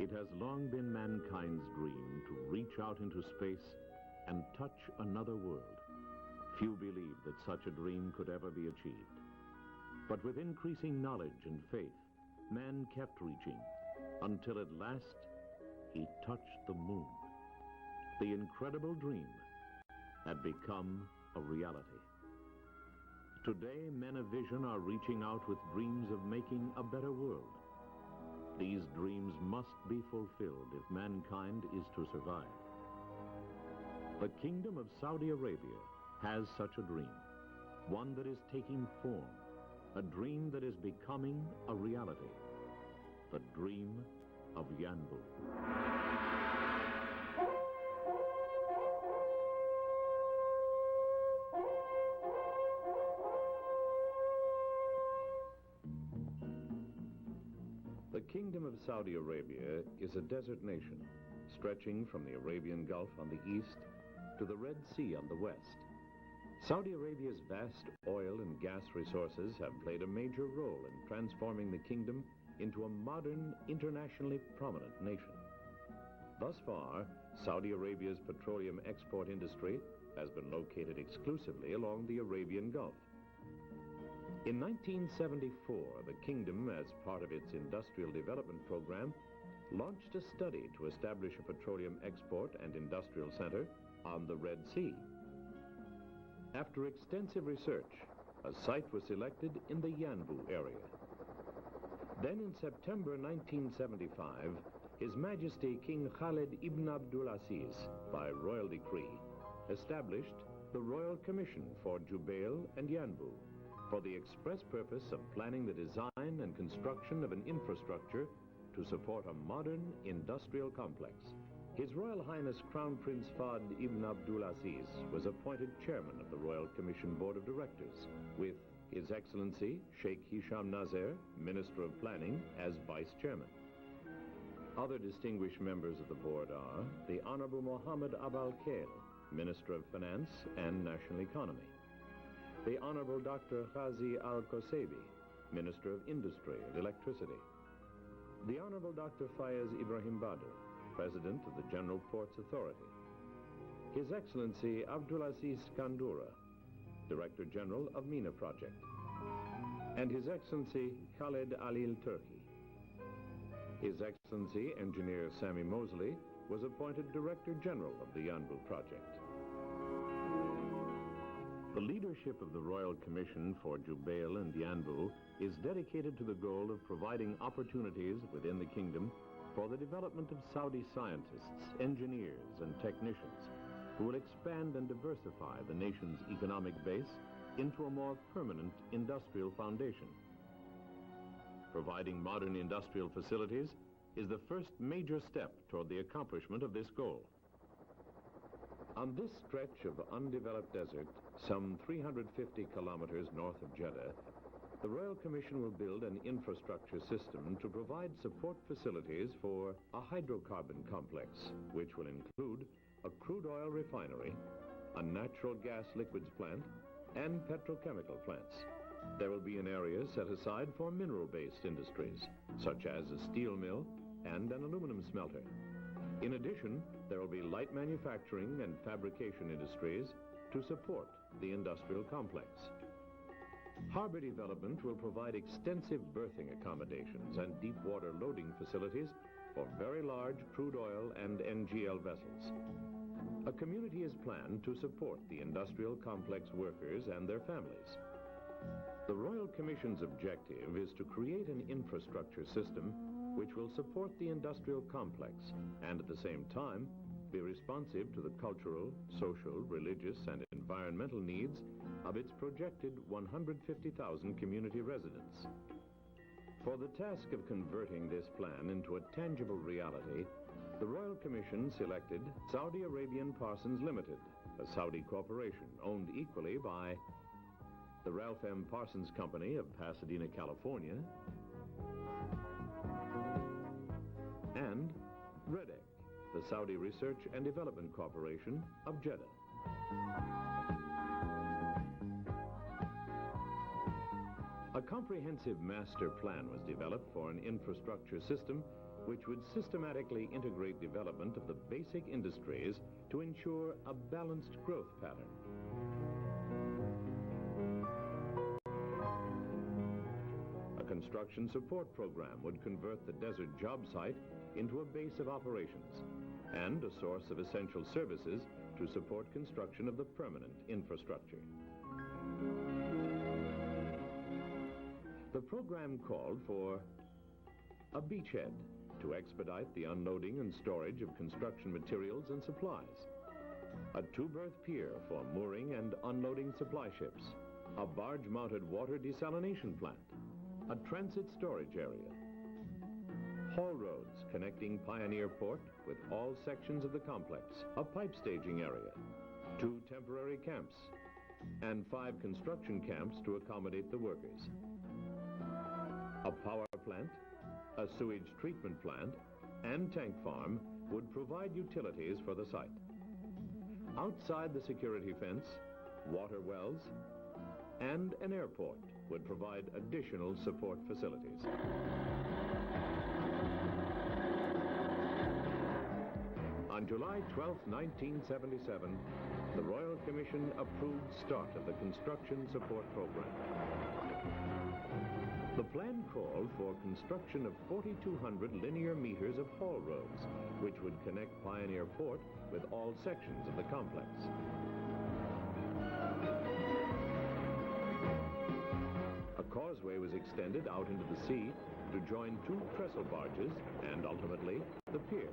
It has long been mankind's dream to reach out into space and touch another world. Few believed that such a dream could ever be achieved. But with increasing knowledge and faith, man kept reaching, until at last he touched the moon. The incredible dream had become a reality. Today, men of vision are reaching out with dreams of making a better world. These dreams must be fulfilled if mankind is to survive. The Kingdom of Saudi Arabia has such a dream, one that is taking form, a dream that is becoming a reality, the dream of Yanbу. The Kingdom of Saudi Arabia is a desert nation, stretching from the Arabian Gulf on the east to the Red Sea on the west. Saudi Arabia's vast oil and gas resources have played a major role in transforming the kingdom into a modern, internationally prominent nation. Thus far, Saudi Arabia's petroleum export industry has been located exclusively along the Arabian Gulf. In 1974, the kingdom, as part of its industrial development program, launched a study to establish a petroleum export and industrial center on the Red Sea. After extensive research, a site was selected in the Yanbou area. Then in September 1975, His Majesty King Khalid ibn Abdulaziz, by royal decree, established the Royal Commission for Jubail and Yanbou, for the express purpose of planning the design and construction of an infrastructure to support a modern industrial complex. His Royal Highness Crown Prince Fahd ibn Abdulaziz was appointed chairman of the Royal Commission Board of Directors, with His Excellency Sheikh Hisham Nazer, Minister of Planning, as vice chairman. Other distinguished members of the board are the Honorable Mohammed Abal Khail, Minister of Finance and National Economy; the Honorable Dr. Ghazi Al-Kosebi, Minister of Industry and Electricity; the Honorable Dr. Fayez Ibrahim Badr, President of the General Ports Authority; His Excellency Abdulaziz Kandura, Director General of MENA Project; and His Excellency Khaled Alil Turki. His Excellency Engineer Sami Mosley was appointed Director General of the Yanbou Project. The leadership of the Royal Commission for Jubail and Yanbou is dedicated to the goal of providing opportunities within the kingdom for the development of Saudi scientists, engineers, and technicians who will expand and diversify the nation's economic base into a more permanent industrial foundation. Providing modern industrial facilities is the first major step toward the accomplishment of this goal. On this stretch of undeveloped desert, some 350 kilometers north of Jeddah, the Royal Commission will build an infrastructure system to provide support facilities for a hydrocarbon complex, which will include a crude oil refinery, a natural gas liquids plant, and petrochemical plants. There will be an area set aside for mineral-based industries, such as a steel mill and an aluminum smelter. In addition, there will be light manufacturing and fabrication industries to support the industrial complex. Harbor development will provide extensive berthing accommodations and deep water loading facilities for very large crude oil and NGL vessels. A community is planned to support the industrial complex workers and their families. The Royal Commission's objective is to create an infrastructure system which will support the industrial complex and at the same time be responsive to the cultural, social, religious, and environmental needs of its projected 150,000 community residents. For the task of converting this plan into a tangible reality, the Royal Commission selected Saudi Arabian Parsons Limited, a Saudi corporation owned equally by the Ralph M. Parsons Company of Pasadena, California, and REDEC, the Saudi Research and Development Corporation of Jeddah. A comprehensive master plan was developed for an infrastructure system which would systematically integrate development of the basic industries to ensure a balanced growth pattern. A construction support program would convert the desert job site into a base of operations and a source of essential services to support construction of the permanent infrastructure. The program called for a beachhead to expedite the unloading and storage of construction materials and supplies, a two-berth pier for mooring and unloading supply ships, a barge-mounted water desalination plant, a transit storage area, haul roads connecting Pioneer Port with all sections of the complex, a pipe staging area, 2 temporary camps, and 5 construction camps to accommodate the workers. A power plant, a sewage treatment plant, and tank farm would provide utilities for the site. Outside the security fence, water wells, and an airport would provide additional support facilities. On July 12, 1977, the Royal Commission approved start of the construction support program. The plan called for construction of 4,200 linear meters of haul roads, which would connect Pioneer Port with all sections of the complex. A causeway was extended out into the sea to join 2 trestle barges and ultimately the pier.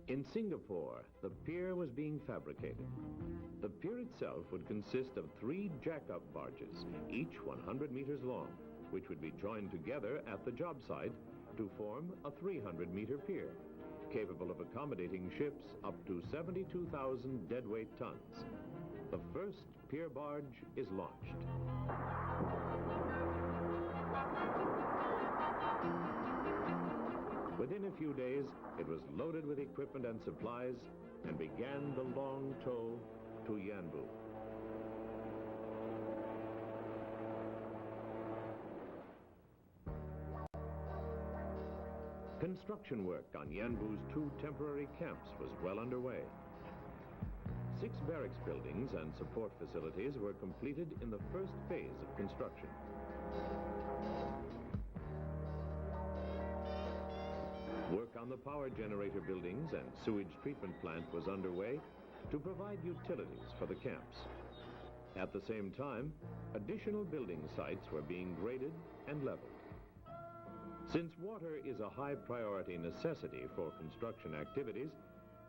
In Singapore, the pier was being fabricated. The pier itself would consist of 3 jack-up barges, each 100 meters long, which would be joined together at the job site to form a 300-meter pier, capable of accommodating ships up to 72,000 deadweight tons. The first pier barge is launched. Within a few days, it was loaded with equipment and supplies and began the long tow to Yanbu. Construction work on Yanbu's 2 temporary camps was well underway. 6 barracks buildings and support facilities were completed in the first phase of construction. Work on the power generator buildings and sewage treatment plant was underway to provide utilities for the camps. At the same time, additional building sites were being graded and leveled. Since water is a high priority necessity for construction activities,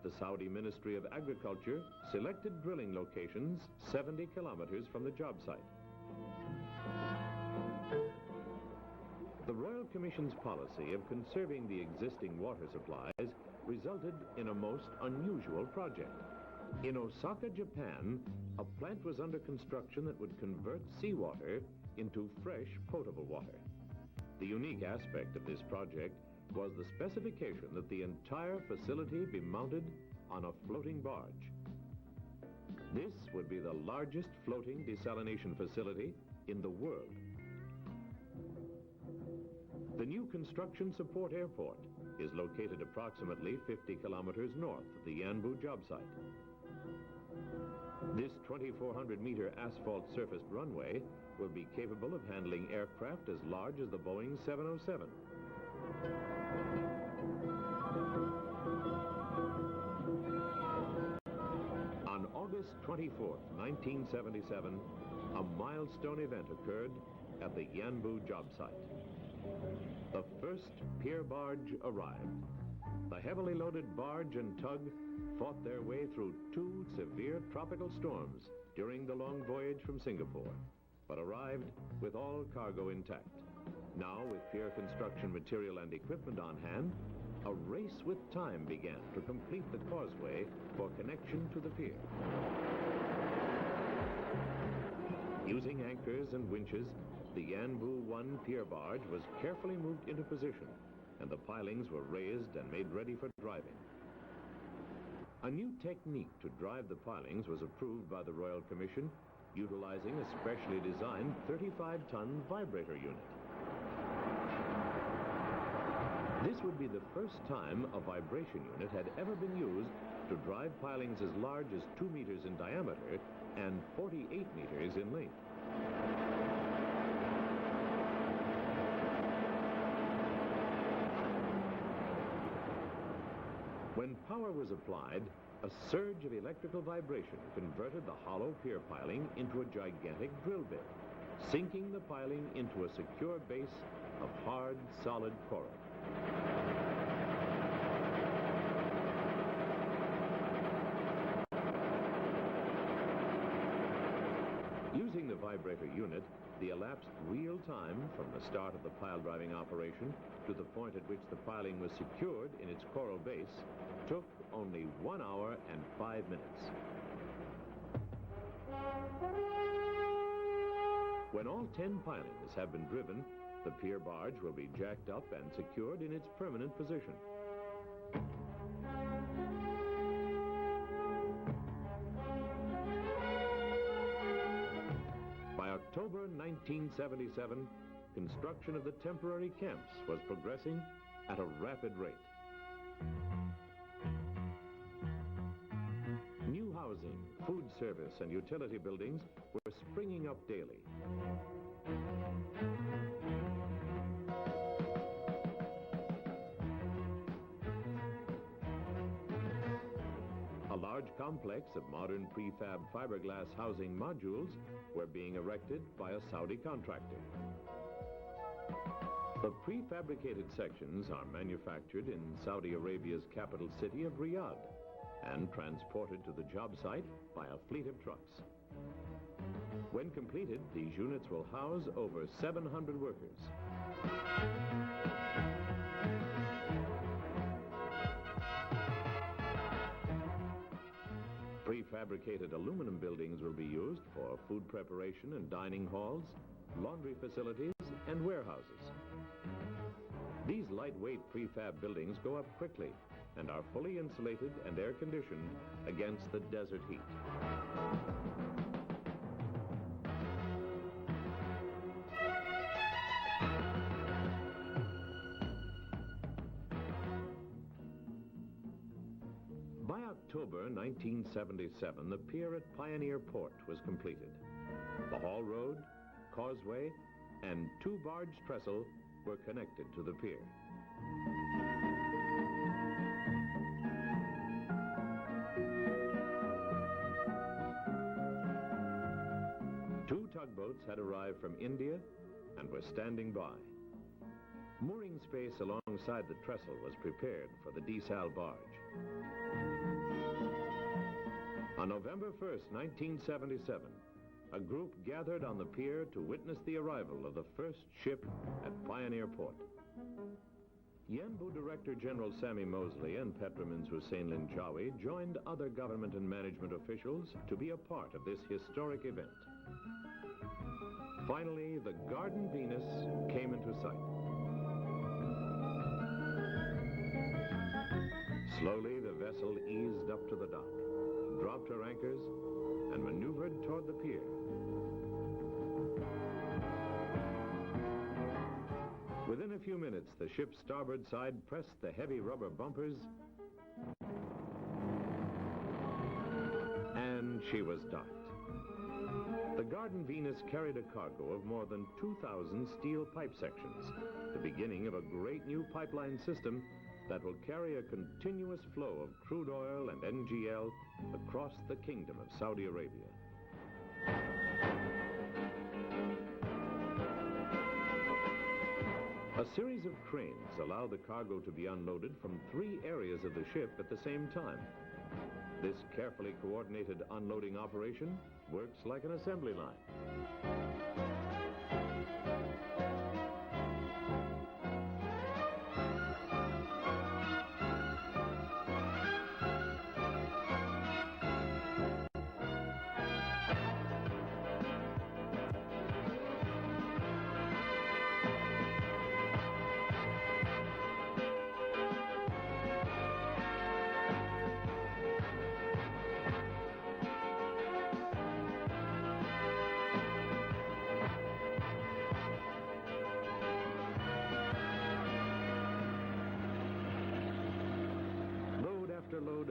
the Saudi Ministry of Agriculture selected drilling locations 70 kilometers from the job site. The Royal Commission's policy of conserving the existing water supplies resulted in a most unusual project. In Osaka, Japan, a plant was under construction that would convert seawater into fresh potable water. The unique aspect of this project was the specification that the entire facility be mounted on a floating barge. This would be the largest floating desalination facility in the world. The new construction support airport is located approximately 50 kilometers north of the Yanbu job site. This 2,400-meter asphalt surfaced runway will be capable of handling aircraft as large as the Boeing 707. On August 24, 1977, a milestone event occurred at the Yanbu job site. The first pier barge arrived. The heavily loaded barge and tug fought their way through 2 severe tropical storms during the long voyage from Singapore, but arrived with all cargo intact. Now, with pier construction material and equipment on hand, a race with time began to complete the causeway for connection to the pier. Using anchors and winches, the Yanbu 1 pier barge was carefully moved into position, and the pilings were raised and made ready for driving. A new technique to drive the pilings was approved by the Royal Commission utilizing a specially designed 35-ton vibrator unit. This would be the first time a vibration unit had ever been used to drive pilings as large as 2 meters in diameter and 48 meters in length. When power was applied, a surge of electrical vibration converted the hollow pier piling into a gigantic drill bit, sinking the piling into a secure base of hard, solid coral. Using the vibrator unit, the elapsed real time from the start of the pile driving operation to the point at which the piling was secured in its coral base took only 1 hour and 5 minutes. When all 10 pilings have been driven, the pier barge will be jacked up and secured in its permanent position. By October 1977, construction of the temporary camps was progressing at a rapid rate. New housing, food service, and utility buildings were springing up daily. A large complex of modern prefab fiberglass housing modules were being erected by a Saudi contractor. The prefabricated sections are manufactured in Saudi Arabia's capital city of Riyadh and transported to the job site by a fleet of trucks. When completed, these units will house over 700 workers. Prefabricated aluminum buildings will be used for food preparation and dining halls, laundry facilities, and warehouses. These lightweight prefab buildings go up quickly and are fully insulated and air-conditioned against the desert heat. By October 1977, the pier at Pioneer Port was completed. The haul road, causeway, and 2 barge trestle were connected to the pier. Two tugboats had arrived from India and were standing by. Mooring space alongside the trestle was prepared for the desal barge. On November 1st, 1977, a group gathered on the pier to witness the arrival of the first ship at Pioneer Port. Yanbu Director General Sammy Mosley and Petromin's Hussein Linjawi joined other government and management officials to be a part of this historic event. Finally, the Garden Venus came into sight. Slowly, the vessel eased up to the dock, dropped her anchors, and maneuvered toward the pier. Within a few minutes, the ship's starboard side pressed the heavy rubber bumpers, and she was docked. The Garden Venus carried a cargo of more than 2,000 steel pipe sections, the beginning of a great new pipeline system that will carry a continuous flow of crude oil and NGL across the Kingdom of Saudi Arabia. A series of cranes allow the cargo to be unloaded from 3 areas of the ship at the same time. This carefully coordinated unloading operation works like an assembly line.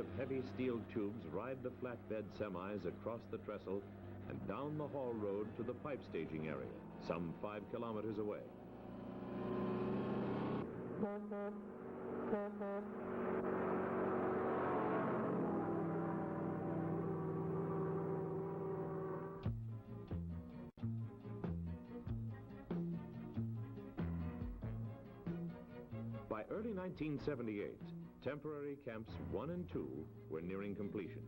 of heavy steel tubes ride the flatbed semis across the trestle and down the haul road to the pipe staging area, some 5 kilometers away. By early 1978, temporary camps 1 and 2 were nearing completion.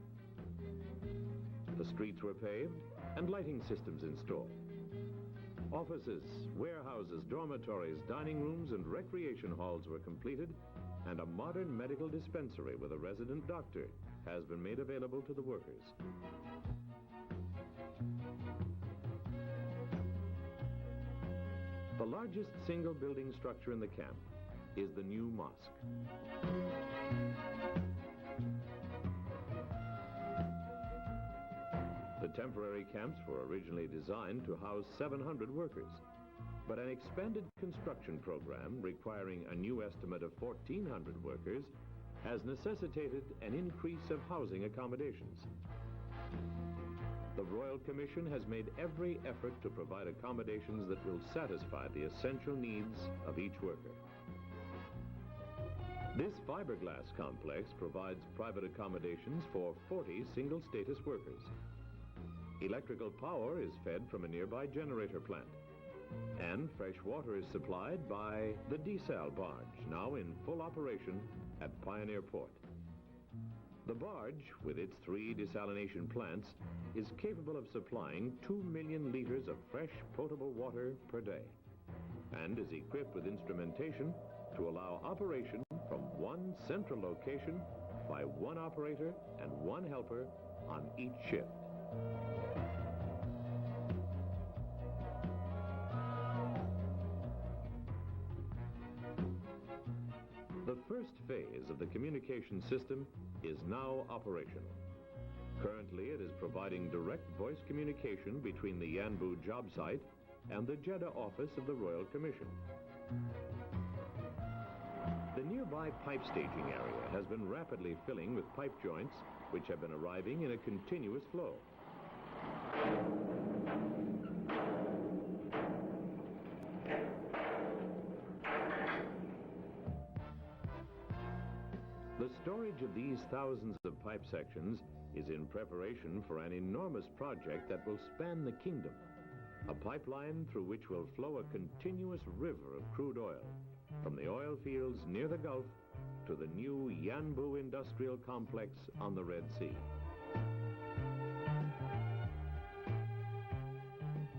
The streets were paved and lighting systems installed. Offices, warehouses, dormitories, dining rooms, and recreation halls were completed, and a modern medical dispensary with a resident doctor has been made available to the workers. The largest single building structure in the camp is the new mosque. The temporary camps were originally designed to house 700 workers, but an expanded construction program requiring a new estimate of 1,400 workers has necessitated an increase of housing accommodations. The Royal Commission has made every effort to provide accommodations that will satisfy the essential needs of each worker. This fiberglass complex provides private accommodations for 40 single-status workers. Electrical power is fed from a nearby generator plant, and fresh water is supplied by the desal barge, now in full operation at Pioneer Port. The barge, with its 3 desalination plants, is capable of supplying 2 million liters of fresh, potable water per day, and is equipped with instrumentation to allow operation from one central location by 1 operator and 1 helper on each shift. The first phase of the communication system is now operational. Currently, it is providing direct voice communication between the Yanbu job site and the Jeddah office of the Royal Commission. The nearby pipe staging area has been rapidly filling with pipe joints, which have been arriving in a continuous flow. The storage of these thousands of pipe sections is in preparation for an enormous project that will span the kingdom, a pipeline through which will flow a continuous river of crude oil from the oil fields near the Gulf to the new Yanbu industrial complex on the Red Sea.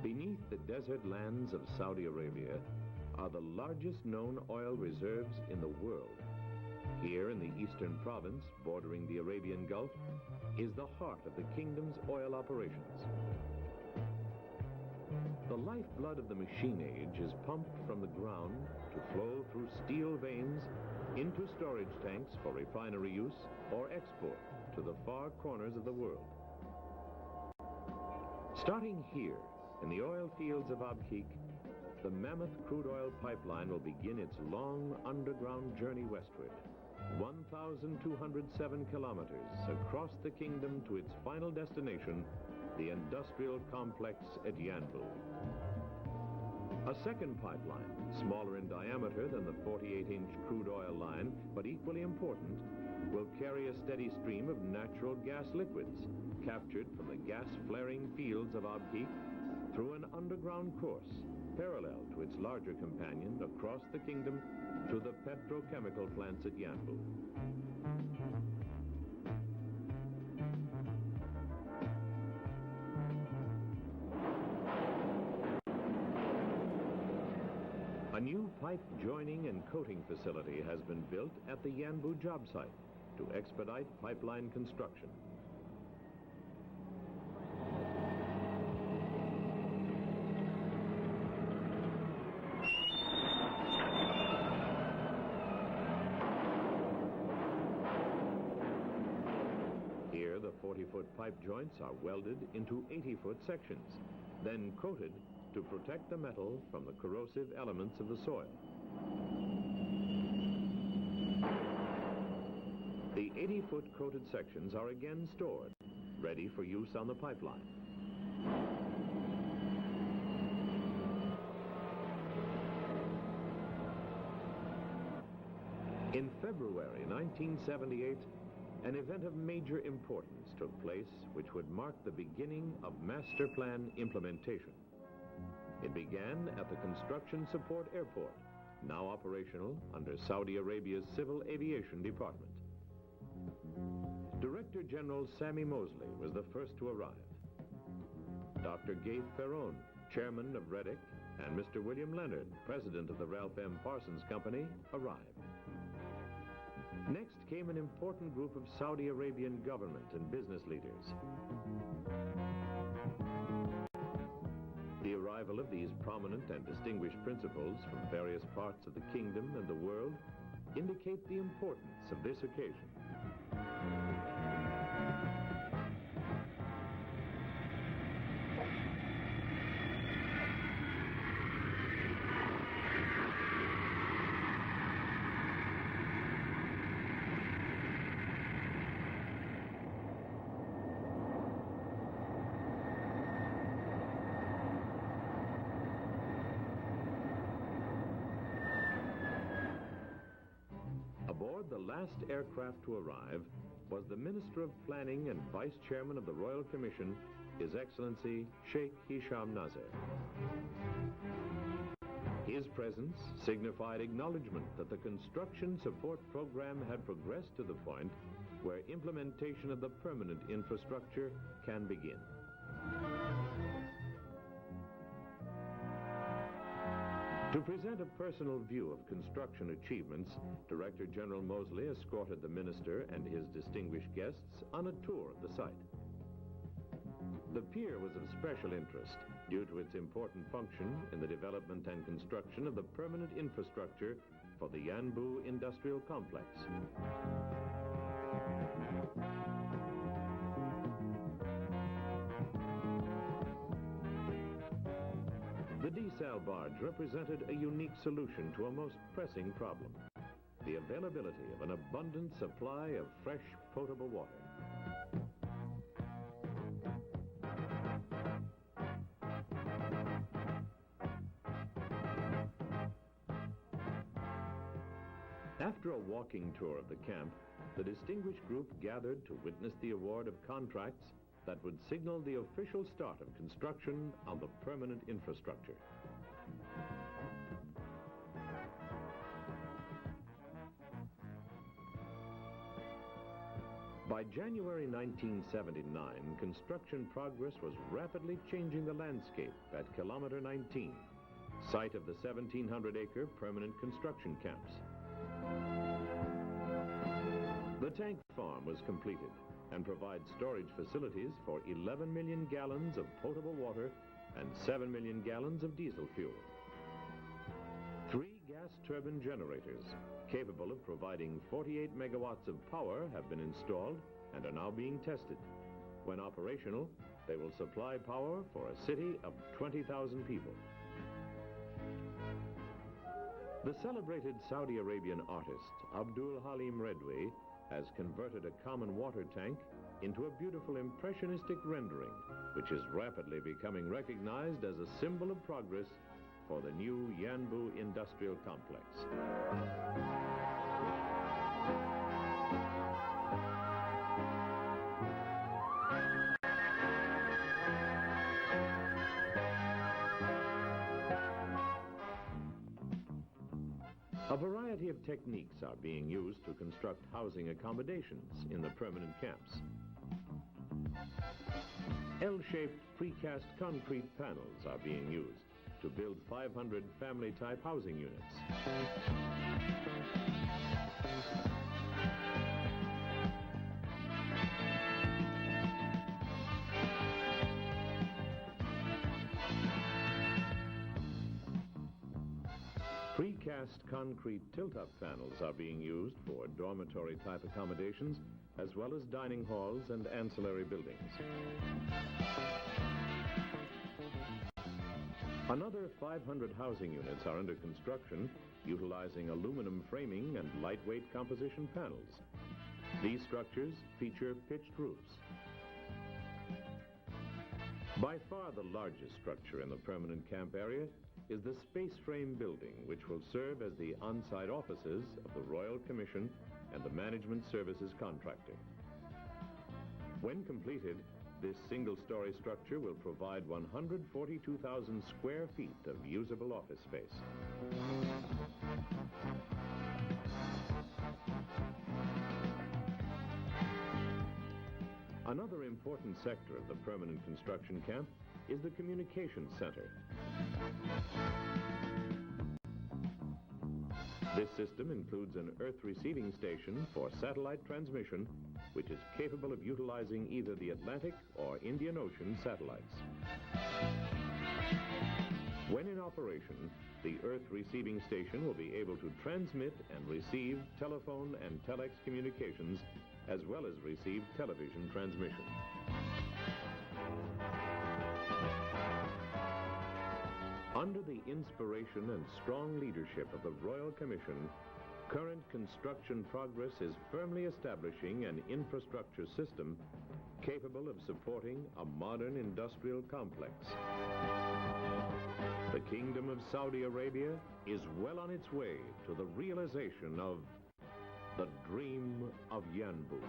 Beneath the desert lands of Saudi Arabia are the largest known oil reserves in the world. Here in the eastern province, bordering the Arabian Gulf, is the heart of the kingdom's oil operations. The lifeblood of the machine age is pumped from the ground to flow through steel veins into storage tanks for refinery use or export to the far corners of the world. Starting here in the oil fields of Abqaiq, the mammoth crude oil pipeline will begin its long underground journey westward, 1,207 kilometers across the kingdom to its final destination, the industrial complex at Yanbu. A second pipeline, smaller in diameter than the 48-inch crude oil line, but equally important, will carry a steady stream of natural gas liquids captured from the gas-flaring fields of Abqaiq through an underground course parallel to its larger companion across the kingdom to the petrochemical plants at Yanbu. A new pipe joining and coating facility has been built at the Yanbu job site to expedite pipeline construction. Here, the 40-foot pipe joints are welded into 80-foot sections, then coated to protect the metal from the corrosive elements of the soil. The 80-foot coated sections are again stored, ready for use on the pipeline. In February 1978, an event of major importance took place which would mark the beginning of master plan implementation. It began at the Construction Support Airport, now operational under Saudi Arabia's Civil Aviation Department. Director General Sammy Mosley was the first to arrive. Dr. Gaith Perron, chairman of Reddick, and Mr. William Leonard, president of the Ralph M. Parsons Company, arrived. Next came an important group of Saudi Arabian government and business leaders. The arrival of these prominent and distinguished principals from various parts of the kingdom and the world indicate the importance of this occasion. Aboard the last aircraft to arrive was the Minister of Planning and Vice Chairman of the Royal Commission, His Excellency Sheikh Hisham Nasser. His presence signified acknowledgement that the construction support program had progressed to the point where implementation of the permanent infrastructure can begin. To present a personal view of construction achievements, Director General Mosley escorted the minister and his distinguished guests on a tour of the site. The pier was of special interest due to its important function in the development and construction of the permanent infrastructure for the Yanbuu Industrial Complex. The desal barge represented a unique solution to a most pressing problem: the availability of an abundant supply of fresh, potable water. After a walking tour of the camp, the distinguished group gathered to witness the award of contracts that would signal the official start of construction on the permanent infrastructure. By January 1979, construction progress was rapidly changing the landscape at Kilometer 19, site of the 1,700-acre permanent construction camps. The tank farm was completed and provides storage facilities for 11 million gallons of potable water and 7 million gallons of diesel fuel. 3 gas turbine generators capable of providing 48 megawatts of power have been installed and are now being tested. When operational, they will supply power for a city of 20,000 people. The celebrated Saudi Arabian artist Abdul Halim Redwi has converted a common water tank into a beautiful impressionistic rendering, which is rapidly becoming recognized as a symbol of progress for the new Yanbuu Industrial Complex. A variety of techniques are being used to construct housing accommodations in the permanent camps. L-shaped precast concrete panels are being used to build 500 family-type housing units. Precast concrete tilt-up panels are being used for dormitory-type accommodations, as well as dining halls and ancillary buildings. Another 500 housing units are under construction, utilizing aluminum framing and lightweight composition panels. These structures feature pitched roofs. By far the largest structure in the permanent camp area is the space frame building, which will serve as the on-site offices of the Royal Commission and the Management Services Contractor. When completed, this single-story structure will provide 142,000 square feet of usable office space. Another important sector of the permanent construction camp is the communications center. This system includes an Earth receiving station for satellite transmission, which is capable of utilizing either the Atlantic or Indian Ocean satellites. When in operation, the Earth receiving station will be able to transmit and receive telephone and telex communications, as well as receive television transmission. Under the inspiration and strong leadership of the Royal Commission, current construction progress is firmly establishing an infrastructure system capable of supporting a modern industrial complex. The Kingdom of Saudi Arabia is well on its way to the realization of the dream of Yanbu.